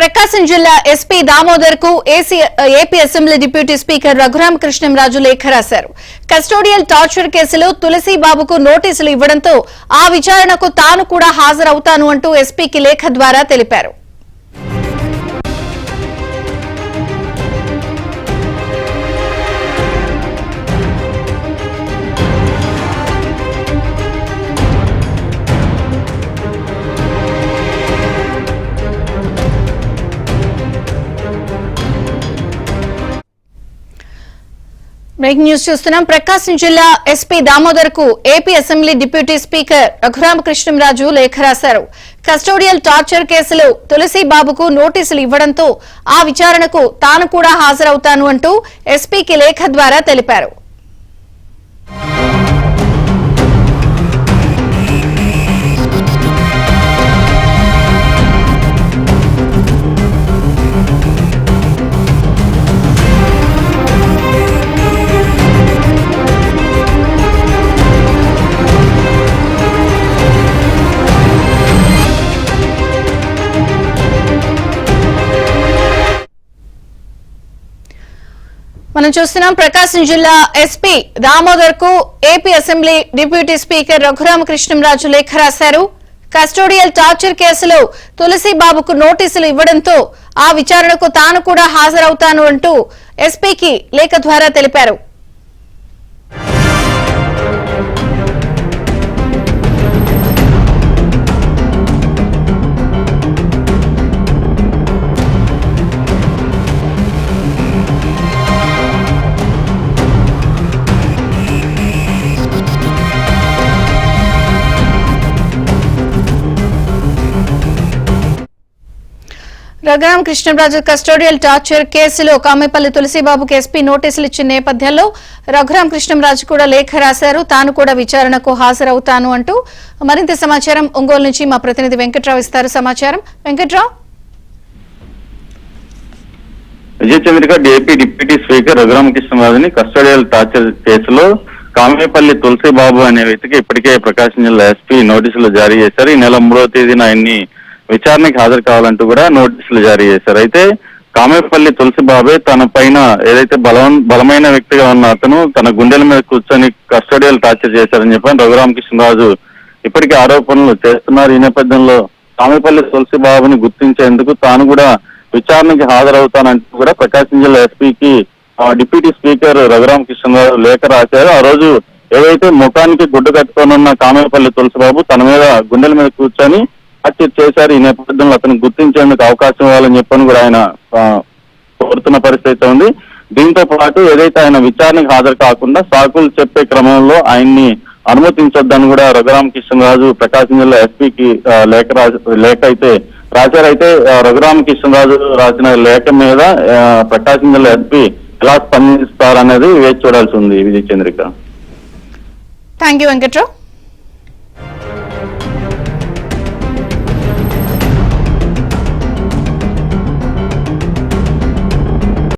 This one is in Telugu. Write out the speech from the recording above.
ప్రకాశం జిల్లా ఎస్పీ దామోదర్ కు AP assembly deputy speaker Raghurama Krishnamraju లేఖ రాశారు. కస్టోడియల్ టార్చర్ కేసులో తులసి బాబుకు నోటీసులు ఇవ్వడంతో ఆ విచారణకు తాను కూడా హాజరవుతాను అంటూ ఎస్పీకి లేఖ ద్వారా తెలిపారు. బ్రేకింగ్ న్యూస్ చూస్తున్నాం. ప్రకాశం జిల్లా ఎస్పీ దామోదర్ కు AP assembly deputy speaker Raghurama Krishnamraju లేఖ రాశారు. కస్టోడియల్ టార్చర్ కేసులో తులసి బాబుకు నోటీసులు ఇవ్వడంతో ఆ విచారణకు తాను కూడా హాజరవుతాను అంటూ ఎస్పీకి లేఖ ద్వారా తెలిపారు. మనం చూస్తున్నాం. ప్రకాశం జిల్లా ఎస్పీ దామోదర్ కు AP assembly deputy speaker Raghurama Krishnamraju లేఖ రాశారు. కస్టోడియల్ టార్చర్ కేసులో తులసి బాబుకు నోటీసులు ఇవ్వడంతో ఆ విచారణకు తాను కూడా హాజరవుతాను అంటూ ఎస్పీకి లేఖ ద్వారా తెలిపారు. రఘురామ కృష్ణంరాజు కస్టోడియల్ టార్చర్ కేసులో కామేపల్లి తులసిబాబుకు ఎస్పీ నోటీసులు ఇచ్చిన నేపథ్యంలో రఘురామ కృష్ణంరాజు కూడా లేఖ రాశారు. తాను కూడా విచారణకు హాజరవుతాను అంటూ. మరింత సమాచారం ఒంగోలు నుంచి మా ప్రతినిధి వెంకట్రావు ఇస్తారు. సమాచారం Venkatrao. Vijayachandrika AP deputy speaker Raghurama కృష్ణంరాజుని కస్టోడియల్ టార్చర్ కేసులో కామేపల్లి తులసిబాబు అనే వ్యక్తికి ఇప్పటికే ప్రకాశం జిల్లా ఎస్పీ నోటీసులు జారీ చేశారు. ఈ నెల 3వ తేదీన ఆయన్ని విచారణకి హాజరు కావాలంటూ కూడా నోటీసులు జారీ చేశారు. అయితే కామేపల్లి తులసిబాబే తన పైన ఏదైతే బలమైన వ్యక్తిగా ఉన్న అతను తన గుండెల మీద కూర్చొని కస్టోడియల్ టార్చర్ చేశారని చెప్పని రఘురామ కృష్ణరాజు ఇప్పటికే ఆరోపణలు చేస్తున్నారు. ఈ నేపథ్యంలో కామేపల్లి తులసిబాబుని గుర్తించేందుకు తాను కూడా విచారణకి హాజరవుతానంటూ కూడా ప్రకాశం జిల్లా ఎస్పీకి డిప్యూటీ స్పీకర్ రఘురామ కృష్ణరాజు లేఖ రాశారు. ఆ రోజు ఏదైతే ముఖానికి గుడ్డ కట్టుకోనున్న కామేపల్లి తులసిబాబు తన మీద గుండెల మీద కూర్చొని హత్య చేశారు. ఈ నేపథ్యంలో అతను గుర్తించేందుకు అవకాశం ఇవ్వాలని చెప్పని కూడా ఆయన కోరుతున్న పరిస్థితి ఉంది. దీంతో పాటు ఏదైతే ఆయన విచారణకు హాజరు కాకుండా సాకులు చెప్పే క్రమంలో ఆయన్ని అనుమతించొద్దని కూడా రఘురామ కృష్ణరాజు ప్రకాశం జిల్లా ఎస్పీకి లేఖ అయితే రాశారు. అయితే రఘురామ కృష్ణరాజు రాసిన లేఖ మీద ప్రకాశం జిల్లా ఎస్పీ ఎలా స్పందిస్తారనేది వేచి చూడాల్సి ఉంది. విజయచంద్రిక. Thank you Venkatrao.